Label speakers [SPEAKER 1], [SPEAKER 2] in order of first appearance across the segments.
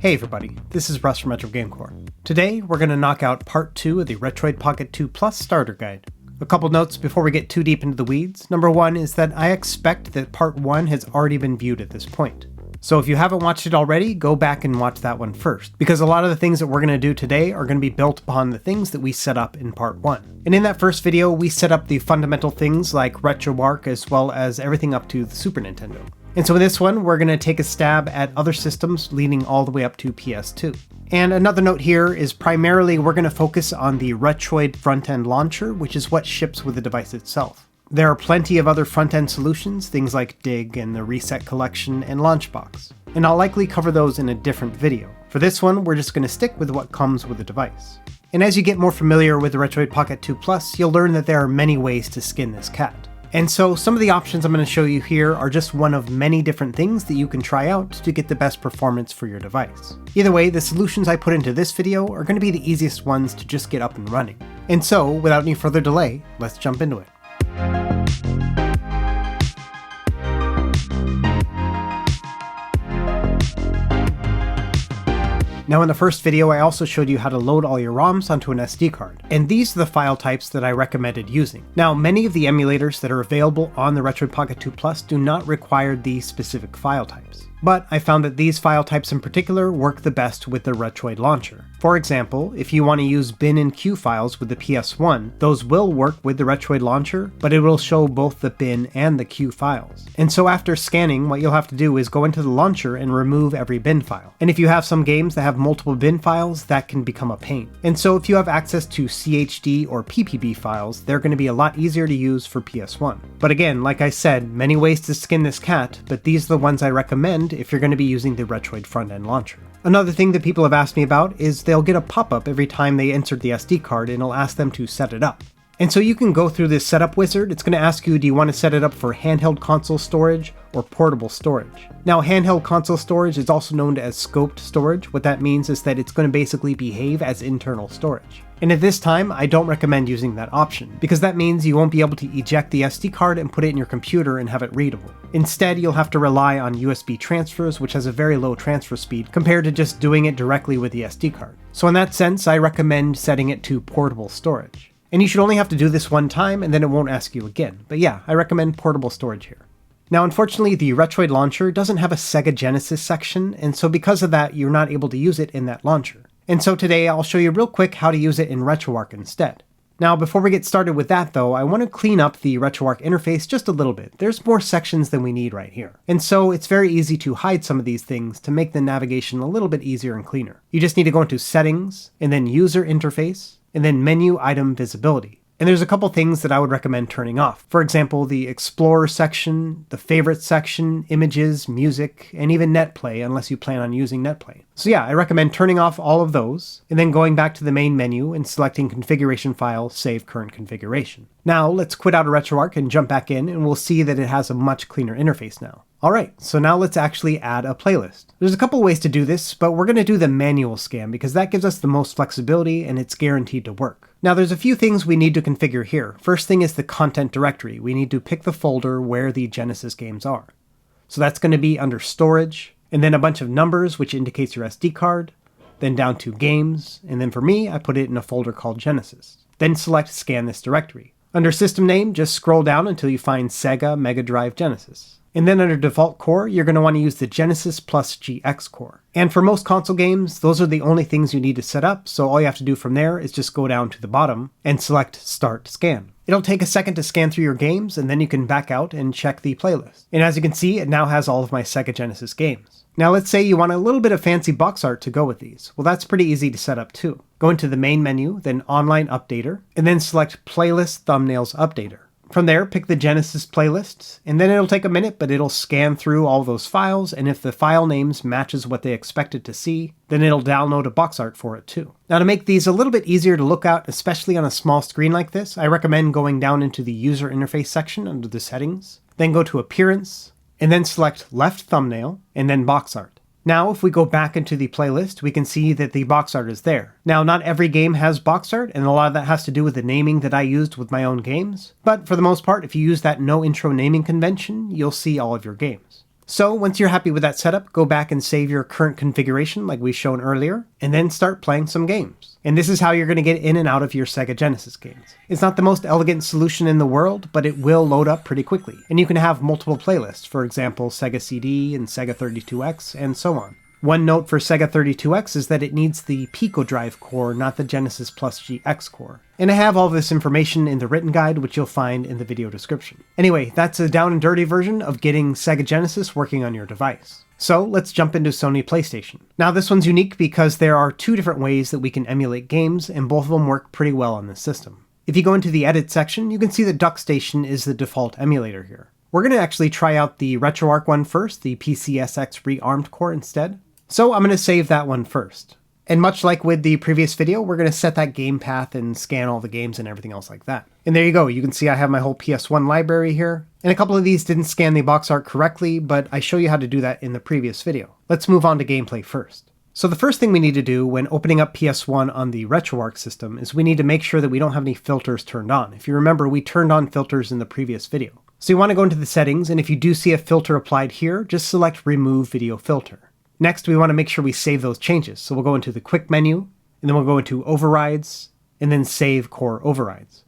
[SPEAKER 1] Hey everybody, this is Russ from Retro Gamecore. Today we're going to knock out part 2 of the Retroid Pocket 2 Plus starter guide. A couple notes before we get too deep into the weeds. Number one is that I expect that part 1 has already been viewed at this point. So if you haven't watched it already, go back and watch that one first, because a lot of the things that we're going to do today are going to be built upon the things that we set up in part 1. And in that first video, we set up the fundamental things like RetroArch as well as everything up to the Super Nintendo. And so in this one, we're going to take a stab at other systems leading all the way up to PS2. And another note here is primarily we're going to focus on the Retroid front-end launcher, which is what ships with the device itself. There are plenty of other front-end solutions, things like Dig and the Reset Collection and Launchbox, and I'll likely cover those in a different video. For this one, we're just going to stick with what comes with the device. And as you get more familiar with the Retroid Pocket 2 Plus, you'll learn that there are many ways to skin this cat. And so some of the options I'm going to show you here are just one of many different things that you can try out to get the best performance for your device. Either way, the solutions I put into this video are going to be the easiest ones to just get up and running. And so, without any further delay, let's jump into it. Now in the first video I also showed you how to load all your ROMs onto an SD card, and these are the file types that I recommended using. Now many of the emulators that are available on the Retroid Pocket 2 Plus do not require these specific file types, but I found that these file types in particular work the best with the Retroid launcher. For example, if you want to use bin and Q files with the PS1, those will work with the Retroid launcher, but it will show both the bin and the Q files. And so after scanning, what you'll have to do is go into the launcher and remove every bin file. And if you have some games that have multiple bin files, that can become a pain. And so if you have access to CHD or PPB files, they're going to be a lot easier to use for PS1. But again, like I said, many ways to skin this cat, but these are the ones I recommend if you're going to be using the Retroid front-end launcher. Another thing that people have asked me about is they'll get a pop-up every time they insert the SD card and it'll ask them to set it up. And so you can go through this setup wizard. It's going to ask you, do you want to set it up for handheld console storage or portable storage? Now, handheld console storage is also known as scoped storage. What that means is that it's going to basically behave as internal storage. And at this time, I don't recommend using that option, because that means you won't be able to eject the SD card and put it in your computer and have it readable. Instead, you'll have to rely on USB transfers, which has a very low transfer speed compared to just doing it directly with the SD card. So in that sense, I recommend setting it to portable storage. And you should only have to do this one time and then it won't ask you again. But yeah, I recommend portable storage here. Now unfortunately, the Retroid launcher doesn't have a Sega Genesis section, and so because of that, you're not able to use it in that launcher. And so today I'll show you real quick how to use it in RetroArch instead. Now before we get started with that though, I want to clean up the RetroArch interface just a little bit. There's more sections than we need right here. And so it's very easy to hide some of these things to make the navigation a little bit easier and cleaner. You just need to go into Settings, and then User Interface, and then Menu Item Visibility. And there's a couple things that I would recommend turning off. For example, the Explorer section, the Favorites section, Images, Music, and even NetPlay, unless you plan on using NetPlay. So yeah, I recommend turning off all of those, and then going back to the main menu and selecting Configuration File, Save Current Configuration. Now let's quit out of RetroArch and jump back in, and we'll see that it has a much cleaner interface now. Alright, so now let's actually add a playlist. There's a couple ways to do this, but we're going to do the manual scan because that gives us the most flexibility and it's guaranteed to work. Now there's a few things we need to configure here. First thing is the content directory. We need to pick the folder where the Genesis games are. So that's going to be under Storage, and then a bunch of numbers which indicates your SD card, then down to Games, and then for me I put it in a folder called Genesis. Then select Scan this directory. Under System Name, just scroll down until you find Sega Mega Drive Genesis. And then under Default Core, you're going to want to use the Genesis plus GX core. And for most console games, those are the only things you need to set up, so all you have to do from there is just go down to the bottom and select Start Scan. It'll take a second to scan through your games, and then you can back out and check the playlist. And as you can see, it now has all of my Sega Genesis games. Now let's say you want a little bit of fancy box art to go with these. Well, that's pretty easy to set up too. Go into the main menu, then Online Updater, and then select Playlist Thumbnails Updater. From there, pick the Genesis playlist, and then it'll take a minute, but it'll scan through all those files, and if the file names matches what they expected to see, then it'll download a box art for it too. Now to make these a little bit easier to look at, especially on a small screen like this, I recommend going down into the User Interface section under the Settings, then go to Appearance, and then select Left Thumbnail, and then Box Art. Now, if we go back into the playlist, we can see that the box art is there. Now, not every game has box art, and a lot of that has to do with the naming that I used with my own games. But for the most part, if you use that no intro naming convention, you'll see all of your games. So once you're happy with that setup, go back and save your current configuration like we've shown earlier, and then start playing some games. And this is how you're going to get in and out of your Sega Genesis games. It's not the most elegant solution in the world, but it will load up pretty quickly. And you can have multiple playlists, for example, Sega CD and Sega 32X, and so on. One note for Sega 32X is that it needs the Pico Drive core, not the Genesis Plus GX core. And I have all this information in the written guide, which you'll find in the video description. Anyway, that's a down and dirty version of getting Sega Genesis working on your device. So let's jump into Sony PlayStation. Now this one's unique because there are two different ways that we can emulate games, and both of them work pretty well on this system. If you go into the edit section, you can see that DuckStation is the default emulator here. We're going to actually try out the RetroArch one first, the PCSX rearmed core instead. So I'm going to save that one first. And much like with the previous video, we're going to set that game path and scan all the games and everything else like that. And there you go, you can see I have my whole PS1 library here. And a couple of these didn't scan the box art correctly, but I show you how to do that in the previous video. Let's move on to gameplay first. So the first thing we need to do when opening up PS1 on the RetroArch system is we need to make sure that we don't have any filters turned on. If you remember, we turned on filters in the previous video. So you want to go into the settings, and if you do see a filter applied here, just select Remove Video Filter. Next, we want to make sure we save those changes. So we'll go into the quick menu, and then we'll go into overrides, and then save core overrides.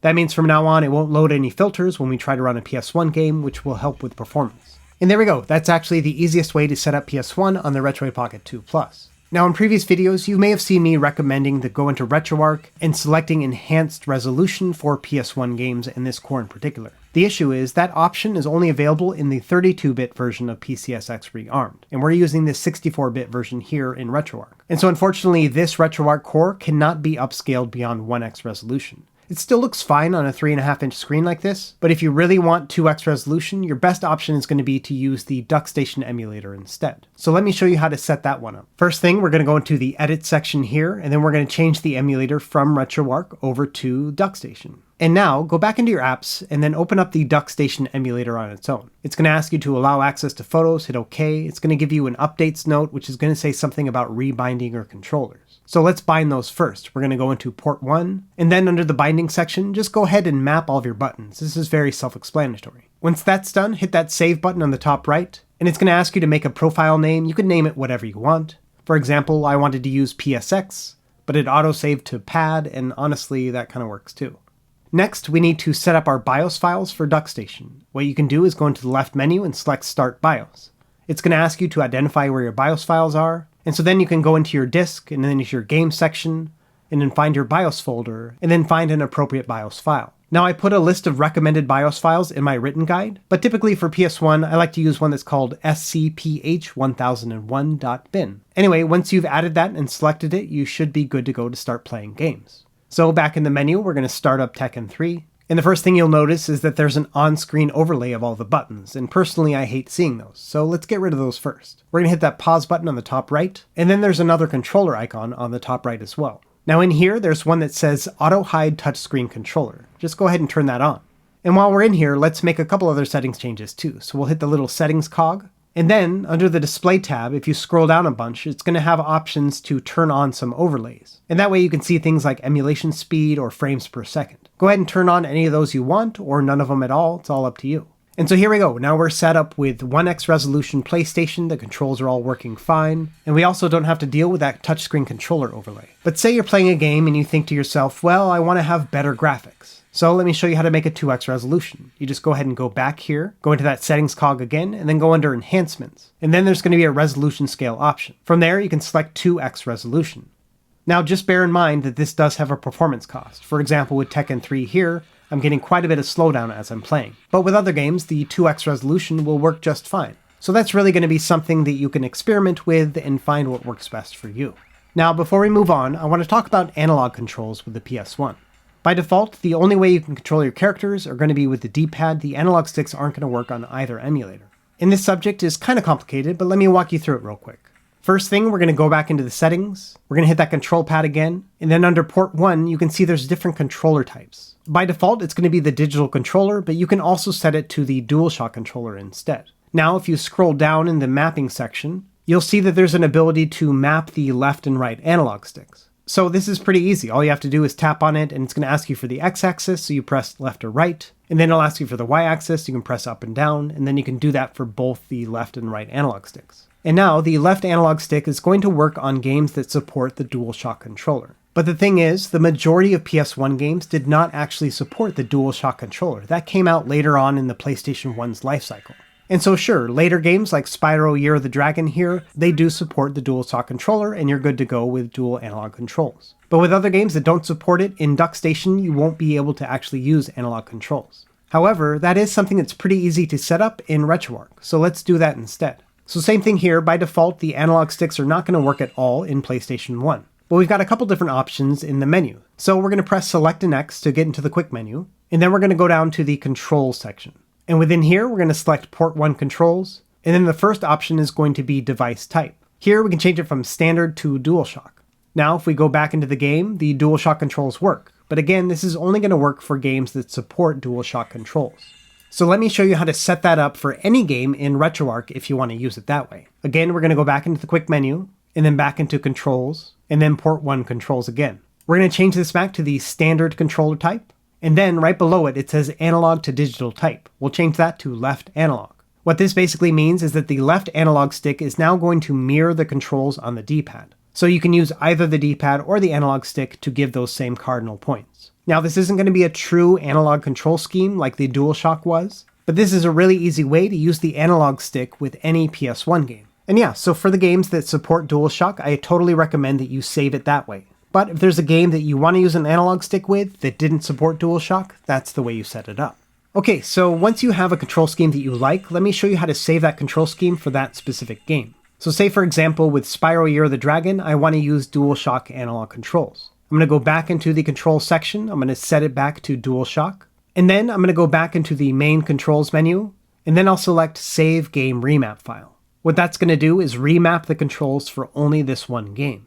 [SPEAKER 1] That means from now on, it won't load any filters when we try to run a PS1 game, which will help with performance. And there we go. That's actually the easiest way to set up PS1 on the Retroid Pocket 2 Plus. Now in previous videos, you may have seen me recommending to go into RetroArch and selecting enhanced resolution for PS1 games and this core in particular. The issue is that option is only available in the 32-bit version of PCSX rearmed, and we're using this 64-bit version here in RetroArch. And so unfortunately, this RetroArch core cannot be upscaled beyond 1x resolution. It still looks fine on a 3.5-inch screen like this, but if you really want 2x resolution, your best option is going to be to use the DuckStation emulator instead. So let me show you how to set that one up. First thing, we're going to go into the edit section here, and then we're going to change the emulator from RetroArch over to DuckStation. And now, go back into your apps, and then open up the DuckStation emulator on its own. It's going to ask you to allow access to photos, hit OK. It's going to give you an updates note, which is going to say something about rebinding your controllers. So let's bind those first. We're going to go into port 1, and then under the binding section, just go ahead and map all of your buttons. This is very self-explanatory. Once that's done, hit that save button on the top right, and it's going to ask you to make a profile name. You can name it whatever you want. For example, I wanted to use PSX, but it auto-saved to PAD, and honestly, that kind of works too. Next, we need to set up our BIOS files for DuckStation. What you can do is go into the left menu and select Start BIOS. It's going to ask you to identify where your BIOS files are, and so then you can go into your disk, and then into your game section, and then find your BIOS folder, and then find an appropriate BIOS file. Now I put a list of recommended BIOS files in my written guide, but typically for PS1, I like to use one that's called scph1001.bin. Anyway, once you've added that and selected it, you should be good to go to start playing games. So back in the menu, we're going to start up Tekken 3. And the first thing you'll notice is that there's an on-screen overlay of all the buttons, and personally I hate seeing those, so let's get rid of those first. We're going to hit that pause button on the top right, and then there's another controller icon on the top right as well. Now in here, there's one that says Auto Hide Touchscreen Controller. Just go ahead and turn that on. And while we're in here, let's make a couple other settings changes too. So we'll hit the little settings cog, and then under the display tab, if you scroll down a bunch, it's going to have options to turn on some overlays. And that way you can see things like emulation speed or frames per second. Go ahead and turn on any of those you want, or none of them at all. It's all up to you. And so here we go. Now we're set up with 1x resolution PlayStation. The controls are all working fine. And we also don't have to deal with that touchscreen controller overlay. But say you're playing a game and you think to yourself, well, I want to have better graphics. So let me show you how to make a 2x resolution. You just go ahead and go back here, go into that settings cog again, and then go under enhancements. And then there's going to be a resolution scale option. From there, you can select 2x resolution. Now just bear in mind that this does have a performance cost. For example, with Tekken 3 here, I'm getting quite a bit of slowdown as I'm playing. But with other games, the 2x resolution will work just fine. So that's really going to be something that you can experiment with and find what works best for you. Now, before we move on, I want to talk about analog controls with the PS1. By default, the only way you can control your characters are going to be with the D-pad. The analog sticks aren't going to work on either emulator. And this subject is kind of complicated, but let me walk you through it real quick. First thing, we're going to go back into the settings. We're going to hit that control pad again. And then under port 1, you can see there's different controller types. By default, it's going to be the digital controller, but you can also set it to the DualShock controller instead. Now, if you scroll down in the mapping section, you'll see that there's an ability to map the left and right analog sticks. So this is pretty easy. All you have to do is tap on it and it's going to ask you for the x-axis, so you press left or right. And then it'll ask you for the y-axis, you can press up and down, and then you can do that for both the left and right analog sticks. And now the left analog stick is going to work on games that support the DualShock controller. But the thing is, the majority of PS1 games did not actually support the DualShock controller. That came out later on in the PlayStation 1's lifecycle. And so sure, later games like Spyro Year of the Dragon here, they do support the DualShock controller and you're good to go with dual analog controls. But with other games that don't support it, in DuckStation you won't be able to actually use analog controls. However, that is something that's pretty easy to set up in RetroArch, so let's do that instead. So same thing here, by default the analog sticks are not going to work at all in PlayStation 1. But we've got a couple different options in the menu. So we're going to press Select and X to get into the quick menu, and then we're going to go down to the Controls section. And within here, we're going to select Port 1 Controls, and then the first option is going to be Device Type. Here we can change it from Standard to DualShock. Now if we go back into the game, the DualShock controls work. But again, this is only going to work for games that support DualShock controls. So let me show you how to set that up for any game in RetroArch if you want to use it that way. Again, we're going to go back into the quick menu, and then back into Controls, and then Port 1 Controls again. We're going to change this back to the Standard controller type, and then right below it, it says Analog to Digital Type. We'll change that to Left Analog. What this basically means is that the left analog stick is now going to mirror the controls on the D-pad. So you can use either the D-pad or the analog stick to give those same cardinal points. Now this isn't going to be a true analog control scheme like the DualShock was, but this is a really easy way to use the analog stick with any PS1 game. And yeah, so for the games that support DualShock, I totally recommend that you save it that way. But if there's a game that you want to use an analog stick with that didn't support DualShock, that's the way you set it up. Okay, so once you have a control scheme that you like, let me show you how to save that control scheme for that specific game. So say for example with Spyro Year of the Dragon, I want to use DualShock analog controls. I'm going to go back into the controls section, I'm going to set it back to DualShock, and then I'm going to go back into the main controls menu, and then I'll select Save Game Remap File. What that's going to do is remap the controls for only this one game.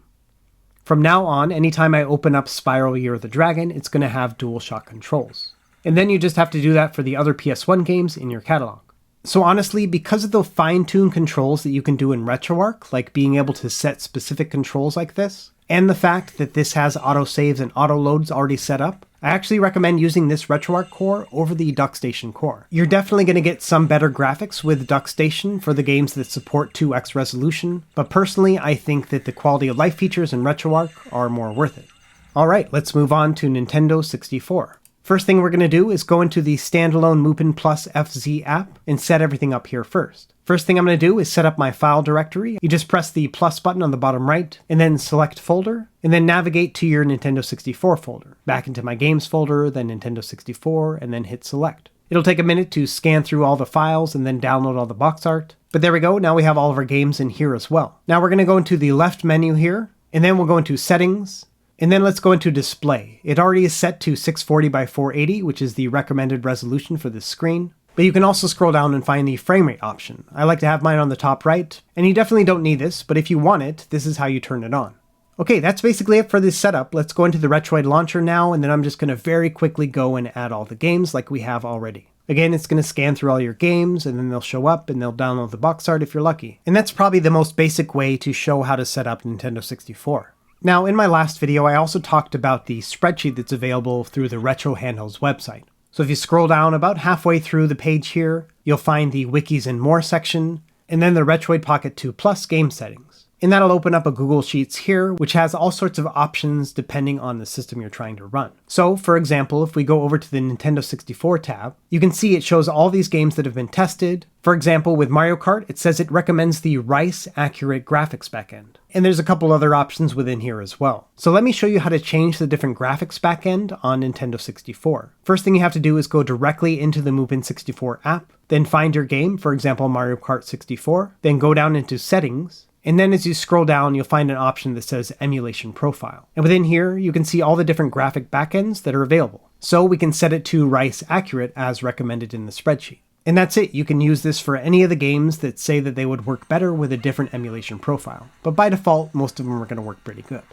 [SPEAKER 1] From now on, anytime I open up Spyro Year of the Dragon, it's going to have DualShock controls. And then you just have to do that for the other PS1 games in your catalog. So honestly, because of the fine-tuned controls that you can do in RetroArch, like being able to set specific controls like this, and the fact that this has autosaves and autoloads already set up, I actually recommend using this RetroArch core over the DuckStation core. You're definitely going to get some better graphics with DuckStation for the games that support 2x resolution, but personally I think that the quality of life features in RetroArch are more worth it. Alright, let's move on to Nintendo 64. First thing we're going to do is go into the standalone Mupen Plus FZ app and set everything up here first. First thing I'm going to do is set up my file directory. You just press the plus button on the bottom right, and then select folder, and then navigate to your Nintendo 64 folder. Back into my games folder, then Nintendo 64, and then hit select. It'll take a minute to scan through all the files and then download all the box art. But there we go, now we have all of our games in here as well. Now we're going to go into the left menu here, and then we'll go into settings, and then let's go into display. It already is set to 640 by 480, which is the recommended resolution for this screen. But you can also scroll down and find the frame rate option. I like to have mine on the top right, and you definitely don't need this, but if you want it, this is how you turn it on. Okay, that's basically it for this setup. Let's go into the Retroid launcher now, and then I'm just going to very quickly go and add all the games like we have already. Again, it's going to scan through all your games, and then they'll show up, and they'll download the box art if you're lucky. And that's probably the most basic way to show how to set up Nintendo 64. Now, in my last video, I also talked about the spreadsheet that's available through the Retro Handhelds website. So if you scroll down about halfway through the page here, you'll find the Wikis and More section, and then the Retroid Pocket 2 Plus game settings. And that'll open up a Google Sheets here, which has all sorts of options depending on the system you're trying to run. So, for example, if we go over to the Nintendo 64 tab, you can see it shows all these games that have been tested. For example, with Mario Kart, it says it recommends the RICE Accurate Graphics backend. And there's a couple other options within here as well. So let me show you how to change the different graphics backend on Nintendo 64. First thing you have to do is go directly into the Mupen 64 app, then find your game, for example Mario Kart 64, then go down into Settings, and then as you scroll down you'll find an option that says Emulation Profile. And within here you can see all the different graphic backends that are available. So we can set it to RICE Accurate as recommended in the spreadsheet. And that's it, you can use this for any of the games that say that they would work better with a different emulation profile. But by default, most of them are going to work pretty good.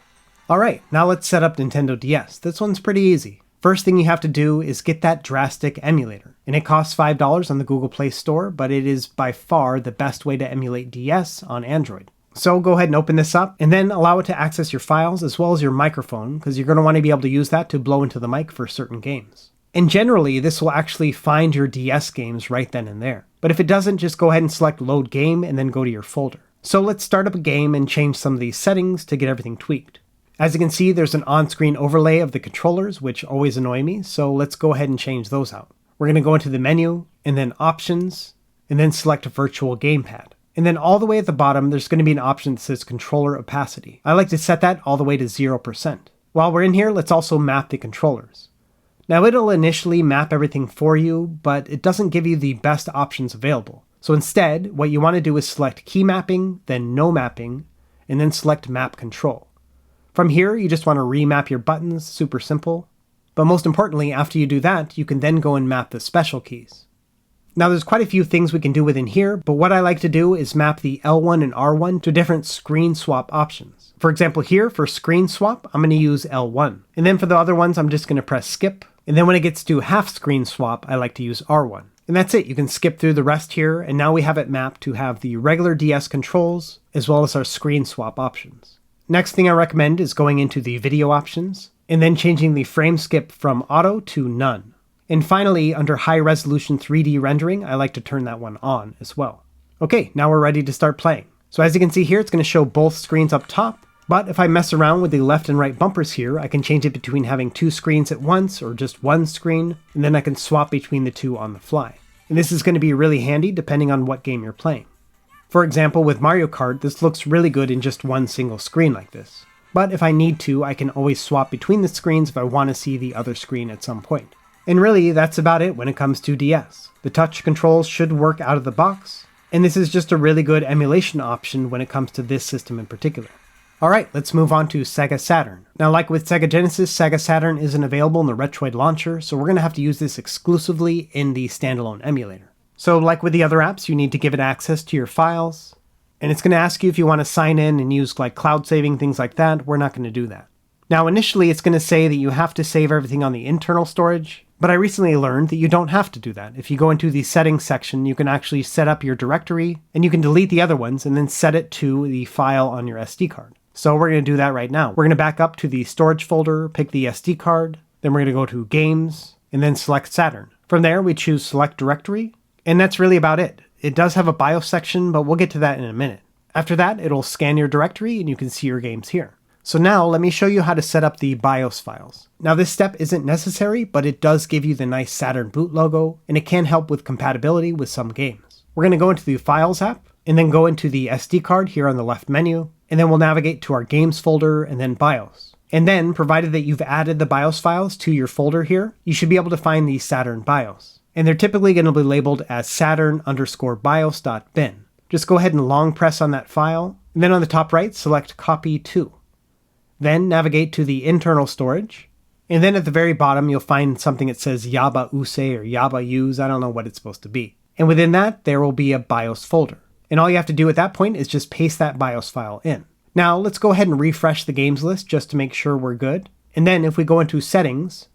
[SPEAKER 1] Alright, now let's set up Nintendo DS. This one's pretty easy. First thing you have to do is get that Drastic emulator. And it costs $5 on the Google Play Store, but it is by far the best way to emulate DS on Android. So go ahead and open this up, and then allow it to access your files as well as your microphone, because you're going to want to be able to use that to blow into the mic for certain games. And generally, this will actually find your DS games right then and there. But if it doesn't, just go ahead and select Load Game and then go to your folder. So let's start up a game and change some of these settings to get everything tweaked. As you can see, there's an on-screen overlay of the controllers, which always annoy me, so let's go ahead and change those out. We're going to go into the menu, and then Options, and then select Virtual Gamepad. And then all the way at the bottom, there's going to be an option that says Controller Opacity. I like to set that all the way to 0%. While we're in here, let's also map the controllers. Now it'll initially map everything for you, but it doesn't give you the best options available. So instead, what you want to do is select Key Mapping, then No Mapping, and then select Map Control. From here, you just want to remap your buttons, super simple. But most importantly, after you do that, you can then go and map the special keys. Now there's quite a few things we can do within here, but what I like to do is map the L1 and R1 to different screen swap options. For example here, for screen swap, I'm going to use L1. And then for the other ones, I'm just going to press skip. And then when it gets to half screen swap, I like to use R1. And that's it, you can skip through the rest here, and now we have it mapped to have the regular DS controls, as well as our screen swap options. Next thing I recommend is going into the video options, and then changing the frame skip from auto to none. And finally, under high resolution 3D rendering, I like to turn that one on as well. Okay, now we're ready to start playing. So as you can see here, it's going to show both screens up top, but if I mess around with the left and right bumpers here, I can change it between having two screens at once or just one screen, and then I can swap between the two on the fly. And this is going to be really handy depending on what game you're playing. For example, with Mario Kart, this looks really good in just one single screen like this. But if I need to, I can always swap between the screens if I want to see the other screen at some point. And really, that's about it when it comes to DS. The touch controls should work out of the box, and this is just a really good emulation option when it comes to this system in particular. Alright, let's move on to Sega Saturn. Now like with Sega Genesis, Sega Saturn isn't available in the Retroid launcher, so we're going to have to use this exclusively in the standalone emulator. So like with the other apps, you need to give it access to your files, and it's going to ask you if you want to sign in and use like cloud saving, things like that. We're not going to do that. Now initially it's going to say that you have to save everything on the internal storage, but I recently learned that you don't have to do that. If you go into the settings section, you can actually set up your directory, and you can delete the other ones and then set it to the file on your SD card. So we're going to do that right now. We're going to back up to the storage folder, pick the SD card, then we're going to go to Games, and then select Saturn. From there, we choose Select Directory, and that's really about it. It does have a BIOS section, but we'll get to that in a minute. After that, it'll scan your directory, and you can see your games here. So now, let me show you how to set up the BIOS files. Now this step isn't necessary, but it does give you the nice Saturn boot logo, and it can help with compatibility with some games. We're going to go into the Files app, and then go into the SD card here on the left menu, and then we'll navigate to our Games folder and then BIOS. And then, provided that you've added the BIOS files to your folder here, you should be able to find the Saturn BIOS. And they're typically going to be labeled as saturn_bios.bin. Just go ahead and long press on that file, and then on the top right, select Copy To. Then navigate to the internal storage, and then at the very bottom you'll find something that says Yaba Use or Yaba Use, I don't know what it's supposed to be. And within that, there will be a BIOS folder. And all you have to do at that point is just paste that BIOS file in. Now let's go ahead and refresh the games list just to make sure we're good. And then if we go into Settings,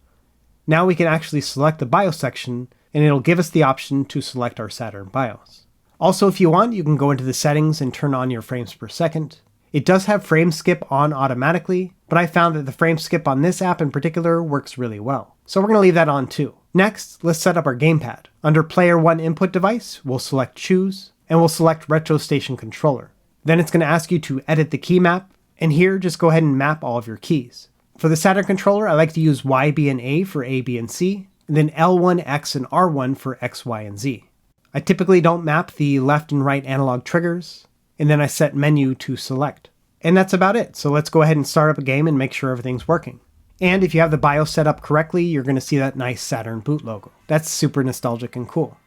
[SPEAKER 1] now we can actually select the BIOS section, and it'll give us the option to select our Saturn BIOS. Also, if you want, you can go into the settings and turn on your frames per second. It does have frame skip on automatically, but I found that the frame skip on this app in particular works really well. So we're going to leave that on too. Next, let's set up our gamepad. Under Player 1 Input Device, we'll select Choose, and we'll select Retro Station Controller. Then it's going to ask you to edit the key map, and here just go ahead and map all of your keys. For the Saturn controller, I like to use Y, B, and A for A, B, and C, and then L1, X, and R1 for X, Y, and Z. I typically don't map the left and right analog triggers, and then I set Menu to Select. And that's about it, so let's go ahead and start up a game and make sure everything's working. And if you have the BIOS set up correctly, you're going to see that nice Saturn boot logo. That's super nostalgic and cool.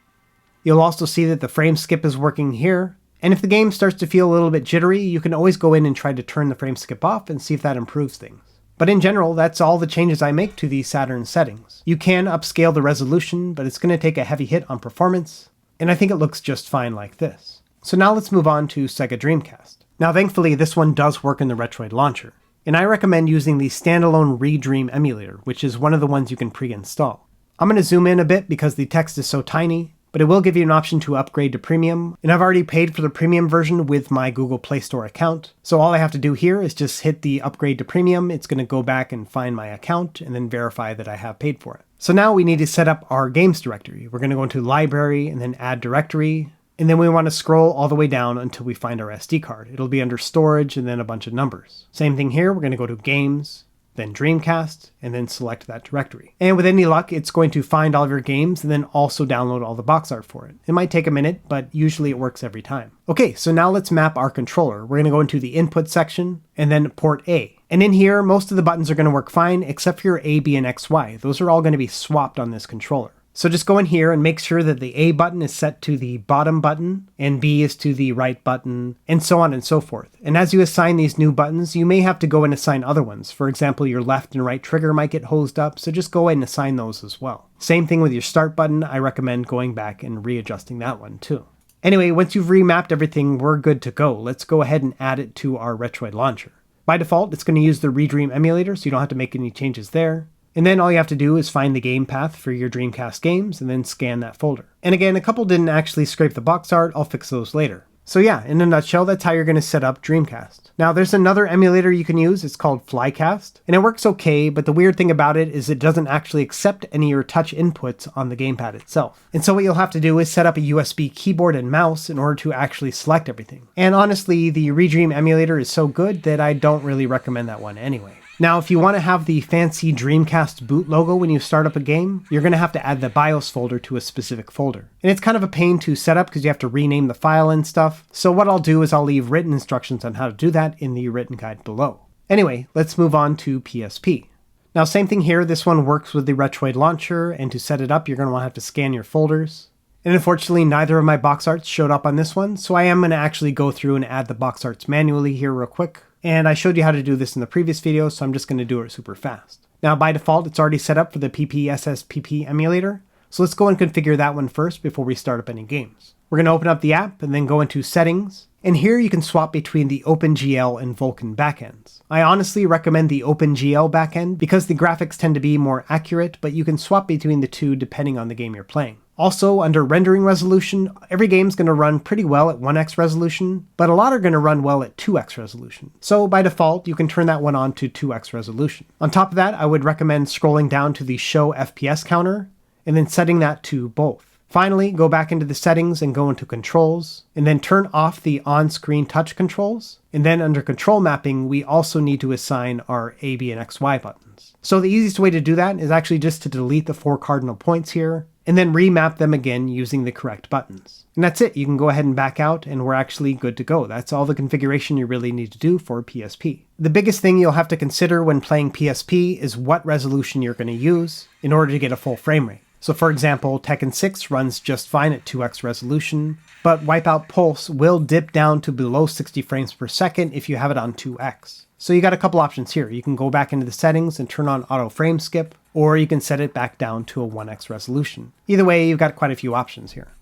[SPEAKER 1] You'll also see that the frame skip is working here, and if the game starts to feel a little bit jittery, you can always go in and try to turn the frame skip off and see if that improves things. But in general, that's all the changes I make to the Saturn settings. You can upscale the resolution, but it's going to take a heavy hit on performance, and I think it looks just fine like this. So now let's move on to Sega Dreamcast. Now thankfully this one does work in the Retroid launcher, and I recommend using the standalone Redream emulator, which is one of the ones you can pre-install. I'm going to zoom in a bit because the text is so tiny, but it will give you an option to upgrade to premium, and I've already paid for the premium version with my Google Play Store account. So all I have to do here is just hit the upgrade to premium. It's going to go back and find my account and then verify that I have paid for it. So now we need to set up our games directory. We're going to go into library and then add directory. And then we want to scroll all the way down until we find our SD card. It'll be under storage and then a bunch of numbers. Same thing here, we're going to go to games, then Dreamcast, and then select that directory. And with any luck, it's going to find all of your games and then also download all the box art for it. It might take a minute, but usually it works every time. Okay, so now let's map our controller. We're going to go into the input section and then port A. And in here, most of the buttons are going to work fine except for your A, B, and X, Y. Those are all going to be swapped on this controller. So just go in here and make sure that the A button is set to the bottom button and B is to the right button, and so on and so forth. And as you assign these new buttons, you may have to go and assign other ones. For example, your left and right trigger might get hosed up, so just go ahead and assign those as well. Same thing with your start button. I recommend going back and readjusting that one too. Anyway, once you've remapped everything, we're good to go. Let's go ahead and add it to our Retroid launcher. By default, it's going to use the Redream emulator, so you don't have to make any changes there. And then all you have to do is find the game path for your Dreamcast games and then scan that folder. And again, a couple didn't actually scrape the box art. I'll fix those later. So yeah, in a nutshell, that's how you're going to set up Dreamcast. Now there's another emulator you can use. It's called Flycast, and it works okay, but the weird thing about it is it doesn't actually accept any of your touch inputs on the gamepad itself. And so what you'll have to do is set up a USB keyboard and mouse in order to actually select everything. And honestly, the Redream emulator is so good that I don't really recommend that one anyway. Now, if you want to have the fancy Dreamcast boot logo when you start up a game, you're going to have to add the BIOS folder to a specific folder. And it's kind of a pain to set up because you have to rename the file and stuff. So what I'll do is I'll leave written instructions on how to do that in the written guide below. Anyway, let's move on to PSP. Now, same thing here. This one works with the Retroid launcher, and to set it up, you're going to have to scan your folders. And unfortunately, neither of my box arts showed up on this one, so I am going to actually go through and add the box arts manually here real quick. And I showed you how to do this in the previous video, so I'm just going to do it super fast. Now, by default, it's already set up for the PPSSPP emulator, so let's go and configure that one first before we start up any games. We're going to open up the app and then go into Settings, and here you can swap between the OpenGL and Vulkan backends. I honestly recommend the OpenGL backend because the graphics tend to be more accurate, but you can swap between the two depending on the game you're playing. Also, under rendering resolution, every game's going to run pretty well at 1x resolution, but a lot are going to run well at 2x resolution. So by default, you can turn that one on to 2x resolution. On top of that, I would recommend scrolling down to the Show FPS counter, and then setting that to both. Finally, go back into the settings and go into Controls, and then turn off the on-screen touch controls. And then under Control Mapping, we also need to assign our A, B, and X, Y buttons. So the easiest way to do that is actually just to delete the 4 cardinal points here, and then remap them again using the correct buttons. And that's it. You can go ahead and back out, and we're actually good to go. That's all the configuration you really need to do for PSP. The biggest thing you'll have to consider when playing PSP is what resolution you're going to use in order to get a full frame rate. So for example, Tekken 6 runs just fine at 2x resolution, but Wipeout Pulse will dip down to below 60 frames per second if you have it on 2x. So you got a couple options here. You can go back into the settings and turn on auto frame skip, or you can set it back down to a 1x resolution. Either way, you've got quite a few options here.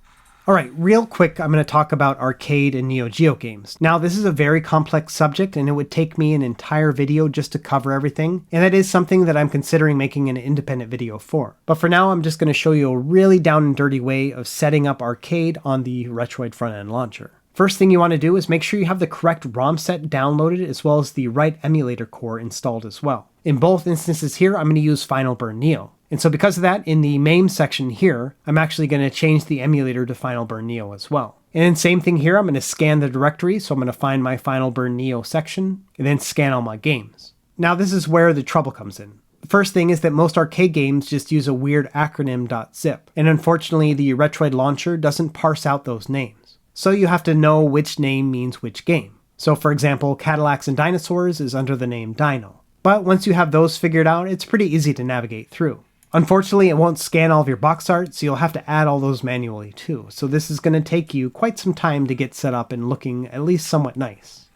[SPEAKER 1] Alright, real quick, I'm going to talk about arcade and Neo Geo games. Now, this is a very complex subject, and it would take me an entire video just to cover everything, and that is something that I'm considering making an independent video for. But for now, I'm just going to show you a really down and dirty way of setting up arcade on the Retroid front-end launcher. First thing you want to do is make sure you have the correct ROM set downloaded as well as the right emulator core installed as well. In both instances here, I'm going to use Final Burn Neo. And so because of that, in the MAME section here, I'm actually going to change the emulator to Final Burn Neo as well. And then same thing here, I'm going to scan the directory, so I'm going to find my Final Burn Neo section, and then scan all my games. Now this is where the trouble comes in. The first thing is that most arcade games just use a weird acronym .zip, and unfortunately the Retroid launcher doesn't parse out those names. So you have to know which name means which game. So for example, Cadillacs and Dinosaurs is under the name Dino. But once you have those figured out, it's pretty easy to navigate through. Unfortunately, it won't scan all of your box art, so you'll have to add all those manually too. So this is going to take you quite some time to get set up and looking at least somewhat nice.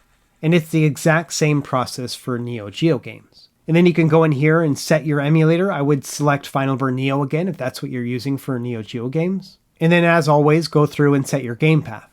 [SPEAKER 1] And it's the exact same process for Neo Geo games. And then you can go in here and set your emulator. I would select Final Burn Neo again if that's what you're using for Neo Geo games. And then as always, go through and set your game path.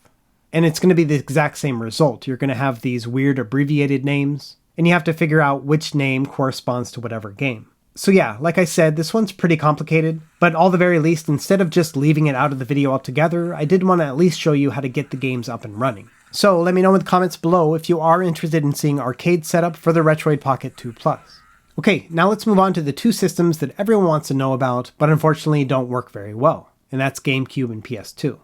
[SPEAKER 1] And it's going to be the exact same result. You're going to have these weird abbreviated names, and you have to figure out which name corresponds to whatever game. So yeah, like I said, this one's pretty complicated, but at the very least, instead of just leaving it out of the video altogether, I did want to at least show you how to get the games up and running. So let me know in the comments below if you are interested in seeing arcade setup for the Retroid Pocket 2 Plus. Okay, now let's move on to the two systems that everyone wants to know about, but unfortunately don't work very well, and that's GameCube and PS2.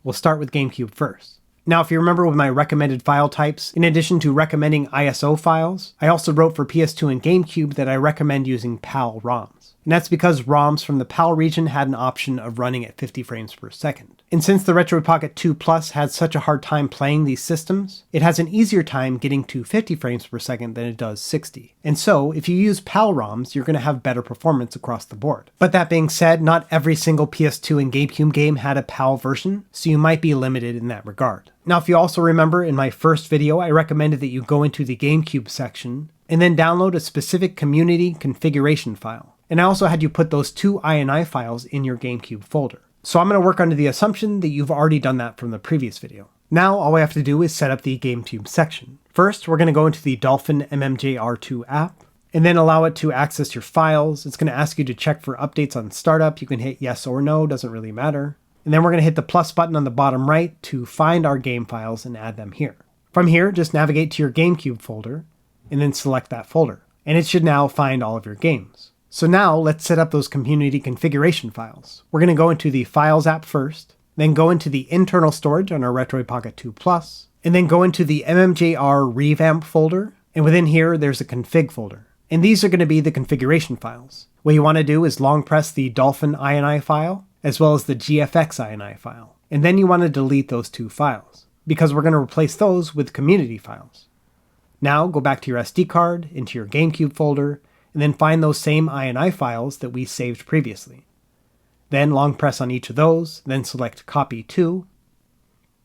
[SPEAKER 1] We'll start with GameCube first. Now, if you remember with my recommended file types, in addition to recommending ISO files, I also wrote for PS2 and GameCube that I recommend using PAL ROMs. And that's because ROMs from the PAL region had an option of running at 50 frames per second. And since the Retroid Pocket 2 Plus had such a hard time playing these systems, it has an easier time getting to 50 frames per second than it does 60. And so, if you use PAL ROMs, you're going to have better performance across the board. But that being said, not every single PS2 and GameCube game had a PAL version, so you might be limited in that regard. Now, if you also remember, in my first video, I recommended that you go into the GameCube section and then download a specific community configuration file. And I also had you put those two INI files in your GameCube folder. So I'm going to work under the assumption that you've already done that from the previous video. Now, all we have to do is set up the GameCube section. First, we're going to go into the Dolphin MMJR2 app, and then allow it to access your files. It's going to ask you to check for updates on startup. You can hit yes or no, doesn't really matter. And then we're going to hit the plus button on the bottom right to find our game files and add them here. From here, just navigate to your GameCube folder, and then select that folder. And it should now find all of your games. So now let's set up those community configuration files. We're going to go into the Files app first, then go into the internal storage on our Retroid Pocket 2 Plus, and then go into the MMJR revamp folder, and within here there's a config folder. And these are going to be the configuration files. What you want to do is long press the Dolphin INI file, as well as the GFX INI file. And then you want to delete those two files, because we're going to replace those with community files. Now go back to your SD card, into your GameCube folder, and then find those same INI files that we saved previously. Then long press on each of those, then select Copy To,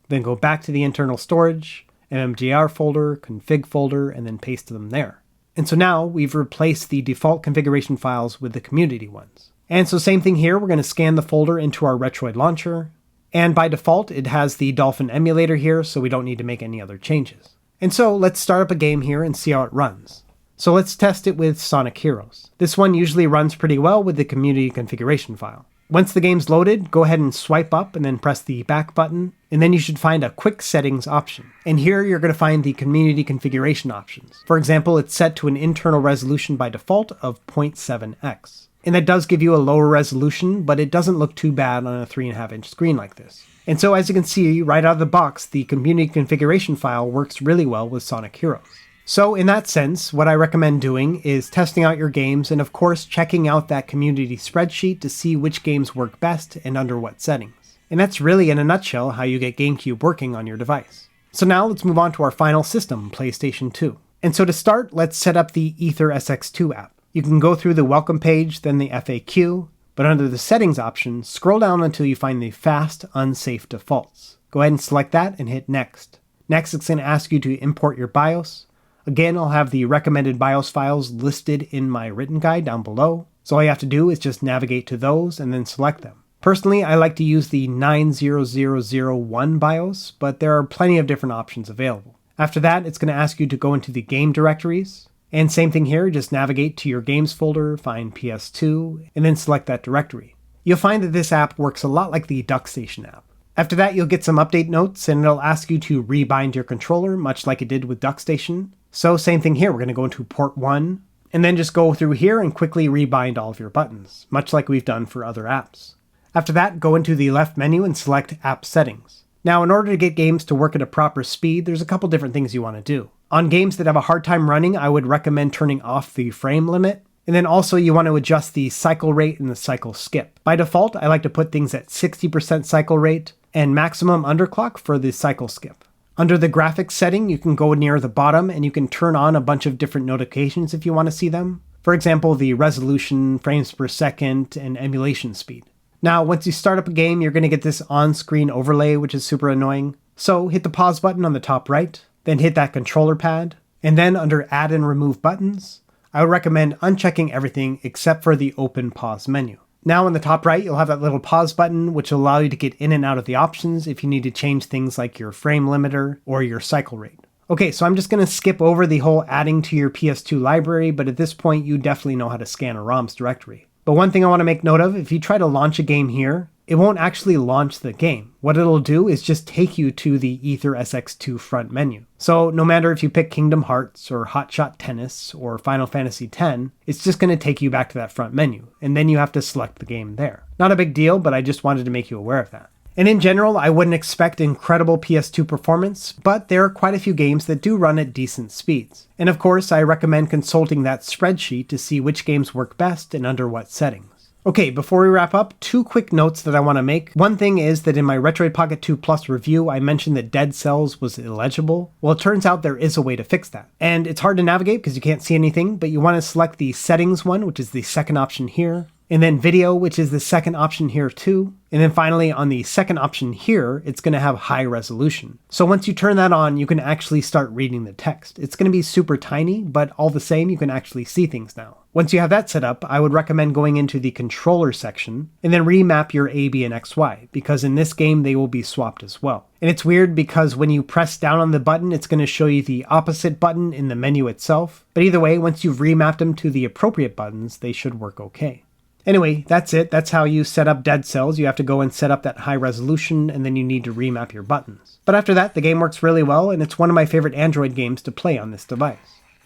[SPEAKER 1] then go back to the internal storage, MMJR folder, config folder, and then paste them there. And so now we've replaced the default configuration files with the community ones. And so same thing here, we're going to scan the folder into our Retroid launcher, and by default it has the Dolphin emulator here, so we don't need to make any other changes. And so let's start up a game here and see how it runs. So let's test it with Sonic Heroes. This one usually runs pretty well with the community configuration file. Once the game's loaded, go ahead and swipe up and then press the back button, and then you should find a quick settings option. And here you're going to find the community configuration options. For example, it's set to an internal resolution by default of 0.7x. And that does give you a lower resolution, but it doesn't look too bad on a 3.5-inch screen like this. And so as you can see, right out of the box, the community configuration file works really well with Sonic Heroes. So in that sense, what I recommend doing is testing out your games and of course checking out that community spreadsheet to see which games work best and under what settings. And that's really in a nutshell how you get GameCube working on your device. So now let's move on to our final system, PlayStation 2. And so to start, let's set up the Ether SX2 app. You can go through the welcome page, then the FAQ, but under the settings option, scroll down until you find the fast, unsafe defaults. Go ahead and select that and hit next. Next, it's going to ask you to import your BIOS. Again, I'll have the recommended BIOS files listed in my written guide down below. So all you have to do is just navigate to those and then select them. Personally, I like to use the 90001 BIOS, but there are plenty of different options available. After that, it's going to ask you to go into the game directories. And same thing here, just navigate to your games folder, find PS2, and then select that directory. You'll find that this app works a lot like the DuckStation app. After that, you'll get some update notes, and it'll ask you to rebind your controller, much like it did with DuckStation. So same thing here, we're going to go into port 1, and then just go through here and quickly rebind all of your buttons, much like we've done for other apps. After that, go into the left menu and select App Settings. Now, in order to get games to work at a proper speed, there's a couple different things you want to do. On games that have a hard time running, I would recommend turning off the frame limit. And then also you want to adjust the cycle rate and the cycle skip. By default, I like to put things at 60% cycle rate and maximum underclock for the cycle skip. Under the graphics setting, you can go near the bottom and you can turn on a bunch of different notifications if you want to see them. For example, the resolution, frames per second, and emulation speed. Now, once you start up a game, you're going to get this on-screen overlay, which is super annoying. So hit the pause button on the top right, then hit that controller pad, and then under Add and Remove Buttons, I would recommend unchecking everything except for the Open Pause menu. Now on the top right, you'll have that little pause button, which will allow you to get in and out of the options if you need to change things like your frame limiter or your cycle rate. Okay, so I'm just going to skip over the whole adding to your PS2 library, but at this point you definitely know how to scan a ROMs directory. But one thing I want to make note of, if you try to launch a game here, it won't actually launch the game. What it'll do is just take you to the Ether SX2 front menu. So no matter if you pick Kingdom Hearts or Hot Shot Tennis or Final Fantasy X, it's just going to take you back to that front menu, and then you have to select the game there. Not a big deal, but I just wanted to make you aware of that. And in general, I wouldn't expect incredible PS2 performance, but there are quite a few games that do run at decent speeds. And of course, I recommend consulting that spreadsheet to see which games work best and under what settings. Okay, before we wrap up, 2 quick notes that I want to make. One thing is that in my Retroid Pocket 2 Plus review, I mentioned that Dead Cells was illegible. Well, it turns out there is a way to fix that. And it's hard to navigate because you can't see anything, but you want to select the settings one, which is the second option here. And then video, which is the second option here too. And then finally on the second option here, it's going to have high resolution. So once you turn that on, you can actually start reading the text. It's going to be super tiny, but all the same, you can actually see things now. Once you have that set up, I would recommend going into the controller section and then remap your A, B, and XY, because in this game, they will be swapped as well. And it's weird because when you press down on the button, it's going to show you the opposite button in the menu itself. But either way, once you've remapped them to the appropriate buttons, they should work okay. Anyway, that's it. That's how you set up Dead Cells. You have to go and set up that high resolution, and then you need to remap your buttons. But after that, the game works really well, and it's one of my favorite Android games to play on this device.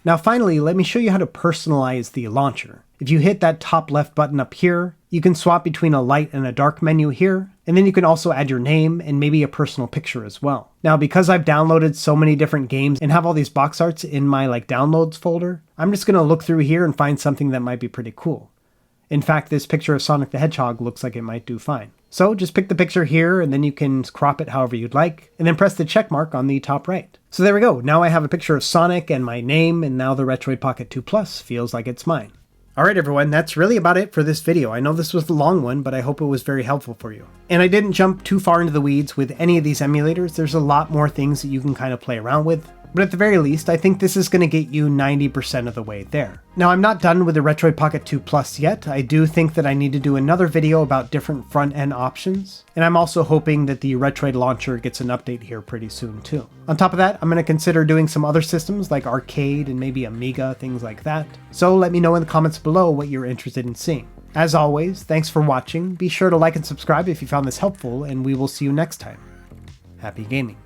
[SPEAKER 1] Now finally, let me show you how to personalize the launcher. If you hit that top left button up here, you can swap between a light and a dark menu here, and then you can also add your name and maybe a personal picture as well. Now because I've downloaded so many different games and have all these box arts in my downloads folder, I'm just going to look through here and find something that might be pretty cool. In fact, this picture of Sonic the Hedgehog looks like it might do fine. So just pick the picture here and then you can crop it however you'd like, and then press the check mark on the top right. So there we go. Now I have a picture of Sonic and my name, and now the Retroid Pocket 2 Plus feels like it's mine. Alright everyone, that's really about it for this video. I know this was a long one, but I hope it was very helpful for you. And I didn't jump too far into the weeds with any of these emulators. There's a lot more things that you can kind of play around with. But at the very least, I think this is going to get you 90% of the way there. Now, I'm not done with the Retroid Pocket 2 Plus yet. I do think that I need to do another video about different front-end options, and I'm also hoping that the Retroid launcher gets an update here pretty soon too. On top of that, I'm going to consider doing some other systems like arcade and maybe Amiga, things like that. So let me know in the comments below what you're interested in seeing. As always, thanks for watching. Be sure to like and subscribe if you found this helpful, and we will see you next time. Happy gaming.